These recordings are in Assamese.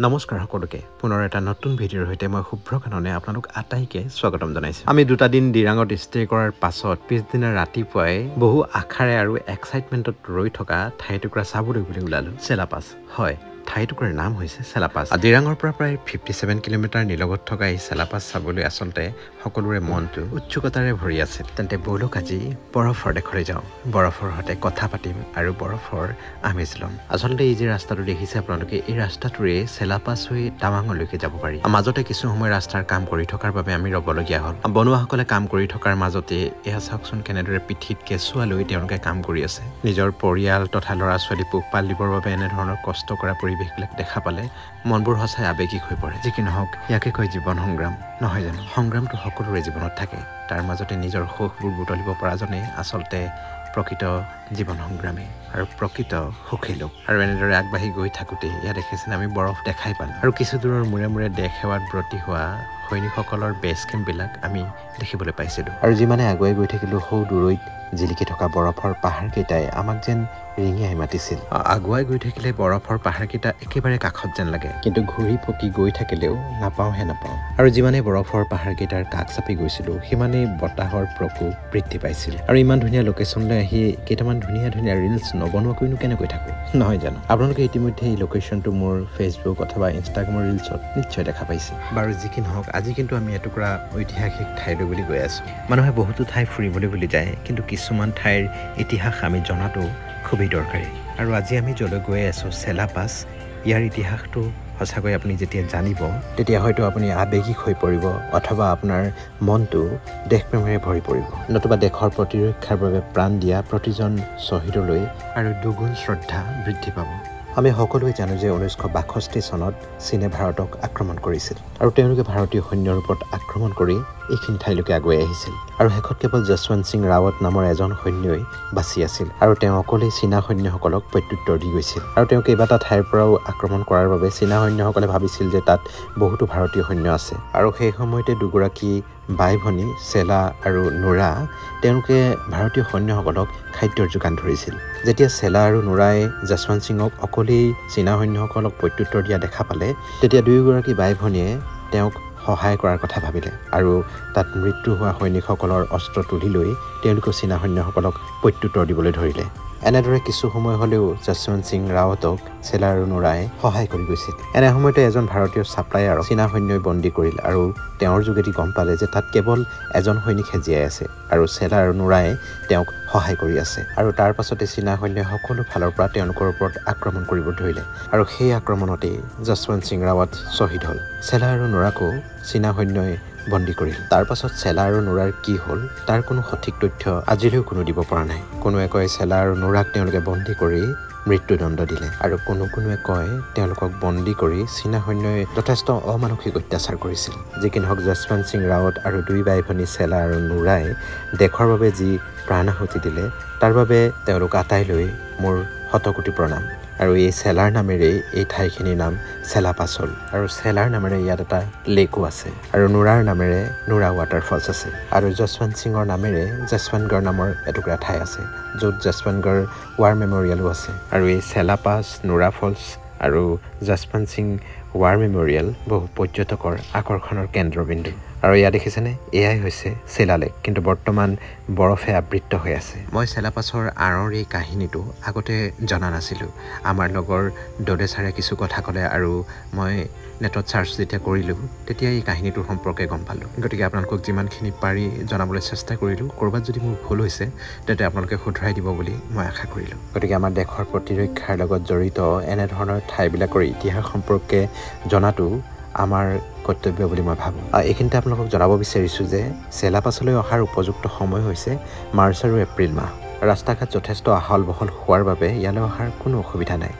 নমস্কাৰ সকলোকে পুনৰ এটা নতুন ভিডিঅ'ৰ সৈতে মই শুভ্ৰকাননে আপোনালোক আটাইকে স্বাগতম জনাইছো। আমি দুটা দিন দিৰাঙত ষ্টে কৰাৰ পাছত পিছদিনা ৰাতিপুৱাই বহু আশাৰে আৰু এক্সাইটমেণ্টত ৰৈ থকা ঠাইটুকুৰা চাবলৈ বুলি ওলালো। চেলাপাছ, হয় ঠাইটুকুৰাৰ নাম হৈছে চেলাপাছ। দিৰাঙৰ পৰা প্ৰায় 57 কিলোমিটাৰ নিলগত থকা এই চেলাপাছ চাবলৈ আচলতে সকলোৰে মনটো উৎসুকতাৰে ভৰি আছিল। তেন্তে ব'লক আজি বৰফৰ দেশলৈ যাওঁ, বৰফৰ সৈতে কথা পাতিম আৰু বৰফৰ আমেজ ল'ম। আচলতে এই যে ৰাস্তাটো দেখিছে আপোনালোকে, এই ৰাস্তাটোৰে চেলাপাছ হৈ টাৱাঙলৈকে যাব পাৰি। মাজতে কিছু সময় ৰাস্তাৰ কাম কৰি থকাৰ বাবে আমি ৰ'বলগীয়া হ'ল। বনুৱাসকলে কাম কৰি থকাৰ মাজতে এয়া চাওকচোন কেনেদৰে পিঠিত কেঁচুৱা লৈ তেওঁলোকে কাম কৰি আছে। নিজৰ পৰিয়াল তথা ল'ৰা ছোৱালী পোহপাল দিবৰ বাবে এনেধৰণৰ কষ্ট কৰা পৰিৱেশবিলাক দেখা পালে মনবোৰ সঁচাই আৱেগিক হৈ পৰে। যি কি নহওক, ইয়াকে কয় জীৱন সংগ্ৰাম, নহয় জানো? সংগ্ৰামটো সকলোৰে জীৱনত থাকে, তাৰ মাজতে নিজৰ সুখবোৰ বুটলিব পৰাজনেই আচলতে প্ৰকৃত জীৱন সংগ্ৰামী আৰু প্ৰকৃত সুখী লোক। আৰু এনেদৰে আগবাঢ়ি গৈ থাকোঁতেই ইয়াত দেখিছেনে আমি বৰফ দেখাই পালোঁ আৰু কিছু দূৰৰ মূৰে মূৰে দেশ সেৱাত ব্ৰতী হোৱা সৈনিকসকলৰ বেছ কেম্পবিলাক আমি দেখিবলৈ পাইছিলোঁ। আৰু যিমানে আগুৱাই গৈ থাকিলোঁ সৌ দূৰৈত জিলিকি থকা বৰফৰ পাহাৰকেইটাই আমাক যেন ৰিঙিয়াই মাতিছিল। আগুৱাই গৈ থাকিলে বৰফৰ পাহাৰকেইটা একেবাৰে কাষত যেন লাগে, কিন্তু ঘূৰি পকি গৈ থাকিলেও নাপাওঁ। আৰু যিমানে বৰফৰ পাহাৰকেইটাৰ কাষ চাপি গৈছিলোঁ সিমানেই বতাহৰ প্ৰকোপ বৃদ্ধি পাইছিল। আৰু ইমান ধুনীয়া লোকেশ্যনলৈ আহি কেইটামান ধুনীয়া ৰিলছ নবনোৱাকৈনো কেনেকৈ থাকোঁ, নহয় জানো? আপোনালোকে ইতিমধ্যে এই লোকেশ্যনটো মোৰ ফেচবুক অথবা ইনষ্টাগ্ৰামৰ ৰিলছত নিশ্চয় দেখা পাইছে। বাৰু যি কি নহওক, আজি কিন্তু আমি এটুকুৰা ঐতিহাসিক ঠাইলৈ বুলি গৈ আছোঁ। মানুহে বহুতো ঠাই ফুৰিবলৈ বুলি যায়, কিন্তু কিছুমান ঠাইৰ ইতিহাস আমি জনাটো খুবেই দৰকাৰী। আৰু আজি আমি য'লৈ গৈ আছোঁ চেলাপাছ, ইয়াৰ ইতিহাসটো সঁচাকৈ আপুনি যেতিয়া জানিব তেতিয়া হয়তো আপুনি আৱেগিক হৈ পৰিব অথবা আপোনাৰ মনটো দেশপ্ৰেমেৰে ভৰি পৰিব, নতুবা দেশৰ প্ৰতিৰক্ষাৰ বাবে প্ৰাণ দিয়া প্ৰতিজন শ্বহীদলৈ আৰু দুগুণ শ্ৰদ্ধা বৃদ্ধি পাব। আমি সকলোৱে জানো যে 1962 চনত চীনে ভাৰতক আক্ৰমণ কৰিছিল আৰু তেওঁলোকে ভাৰতীয় সৈন্যৰ ওপৰত আক্ৰমণ কৰি এইখিনি ঠাইলৈকে আগুৱাই আহিছিল। আৰু শেষত কেৱল যশৱন্ত সিং ৰাৱত নামৰ এজন সৈন্যই বাচি আছিল আৰু তেওঁ অকলেই চীনা সৈন্যসকলক প্ৰত্যুত্তৰ দি গৈছিল। আৰু তেওঁ কেইবাটা ঠাইৰ পৰাও আক্ৰমণ কৰাৰ বাবে চীনা সৈন্যসকলে ভাবিছিল যে তাত বহুতো ভাৰতীয় সৈন্য আছে। আৰু সেই সময়তে দুগৰাকী বাই ভনী চেলা আৰু নোৰা তেওঁলোকে ভাৰতীয় সৈন্যসকলক খাদ্যৰ যোগান ধৰিছিল। যেতিয়া চেলা আৰু নোৰাই যশৱন্ত সিঙক অকলেই চীনা সৈন্যসকলক প্ৰত্যুত্তৰ দিয়া দেখা পালে, তেতিয়া দুয়োগৰাকী বাই ভনীয়ে তেওঁক সহায় কৰাৰ কথা ভাবিলে আৰু তাত মৃত্যু হোৱা সৈনিকসকলৰ অস্ত্ৰ তুলি লৈ তেওঁলোকে চীনা সৈন্যসকলক প্ৰত্যুত্তৰ দিবলৈ ধৰিলে। এনেদৰে কিছু সময় হ'লেও যশৱন্ত সিং ৰাৱতক চেলা আৰু নোৰাই সহায় কৰি গৈছিল। এনে সময়তে এজন ভাৰতীয় ছাপ্লায়াৰ চীনা সৈন্যই বন্দী কৰিল আৰু তেওঁৰ যোগেদি গম পালে যে তাত কেৱল এজন সৈনিকহে জীয়াই আছে আৰু চেলা আৰু নোৰাই তেওঁক সহায় কৰি আছে। আৰু তাৰ পাছতে চীনা সৈন্যই সকলো ফালৰ পৰা তেওঁলোকৰ ওপৰত আক্ৰমণ কৰিব ধৰিলে আৰু সেই আক্ৰমণতেই যশৱন্ত সিং ৰাৱত শ্বহীদ হ'ল। চেলা আৰু নোৰাকো চীনা সৈন্যই বন্দী কৰিল। তাৰ পাছত চেলা আৰু নোৰাৰ কি হ'ল তাৰ কোনো সঠিক তথ্য আজিলৈও কোনো দিব পৰা নাই। কোনোৱে কয় চেলা আৰু নোৰাক তেওঁলোকে বন্দী কৰি মৃত্যুদণ্ড দিলে আৰু কোনোৱে কয় তেওঁলোকক বন্দী কৰি চীনা সৈন্যই যথেষ্ট অমানসিক অত্যাচাৰ কৰিছিল। যি কি নহওক, যশৱন্ত সিং ৰাৱত আৰু দুই বাই ভনী চেলা আৰু নোৰাই দেশৰ বাবে যি প্ৰাণাহুতি দিলে তাৰ বাবে তেওঁলোক আটাইলৈ মোৰ শতকোটি প্ৰণাম। আৰু এই চেলাৰ নামেৰেই এই ঠাইখিনিৰ নাম চেলাপাছ হ'ল। আৰু চেলাৰ নামেৰে ইয়াত এটা লেকো আছে আৰু নোৰাৰ নামেৰে নোৰা ৱাটাৰফলছ আছে। আৰু যশৱন্ত সিঙৰ নামেৰে যশৱন্তগড় নামৰ এটুকুৰা ঠাই আছে য'ত যশৱন্তগড় ৱাৰ মেমৰিয়েলো আছে। আৰু এই চেলাপাছ, নোৰা ফলছ আৰু যশৱন্ত সিং ৱাৰ মেমৰিয়েল বহু পৰ্যটকৰ আকৰ্ষণৰ কেন্দ্ৰবিন্দু। আৰু এয়া দেখিছেনে, এয়াই হৈছে চেলা লেক, কিন্তু বৰ্তমান বৰফে আবৃত্ত হৈ আছে। মই চেলাপাছৰ আঁৰৰ এই কাহিনীটো আগতে জনা নাছিলোঁ। আমাৰ লগৰ দদে ছাৰে কিছু কথা ক'লে আৰু মই নেটত চাৰ্চ যেতিয়া কৰিলোঁ তেতিয়া এই কাহিনীটোৰ সম্পৰ্কে গম পালোঁ। গতিকে আপোনালোকক যিমানখিনি পাৰি জনাবলৈ চেষ্টা কৰিলোঁ। ক'ৰবাত যদি মোৰ ভুল হৈছে তেন্তে আপোনালোকে শুধৰাই দিব বুলি মই আশা কৰিলোঁ। গতিকে আমাৰ দেশৰ প্ৰতিৰক্ষাৰ লগত জড়িত এনেধৰণৰ ঠাইবিলাকৰ ইতিহাস সম্পৰ্কে জনাটো আমাৰ কৰ্তব্য বুলি মই ভাবোঁ। এইখিনিতে আপোনালোকক জনাব বিচাৰিছোঁ যে চেলাপাছলৈ অহাৰ উপযুক্ত সময় হৈছে মাৰ্চ আৰু এপ্ৰিল মাহ। ৰাস্তা ঘাট যথেষ্ট আহল বহল হোৱাৰ বাবে ইয়ালৈ অহাৰ কোনো অসুবিধা নাই।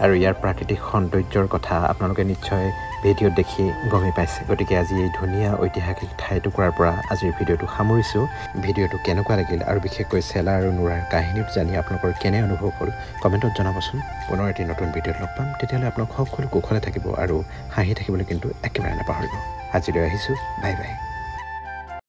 আৰু ইয়াৰ প্ৰাকৃতিক সৌন্দৰ্যৰ কথা আপোনালোকে নিশ্চয় ভিডিঅ'ত দেখি গমেই পাইছে। গতিকে আজি এই ধুনীয়া ঐতিহাসিক ঠাইটুকুৰাৰ পৰা আজিৰ ভিডিঅ'টো সামৰিছোঁ। ভিডিঅ'টো কেনেকুৱা লাগিল আৰু বিশেষকৈ চেলা আৰু নোৰাৰ কাহিনীটো জানি আপোনালোকৰ কেনে অনুভৱ হ'ল কমেণ্টত জনাবচোন। পুনৰ এটি নতুন ভিডিঅ'ত লগ পাম, তেতিয়াহ'লে আপোনালোক সকলো কুশলে থাকিব আৰু হাঁহি থাকিবলৈ কিন্তু একেবাৰে নাপাহৰিব। আজিলৈ আহিছোঁ, বাই বাই।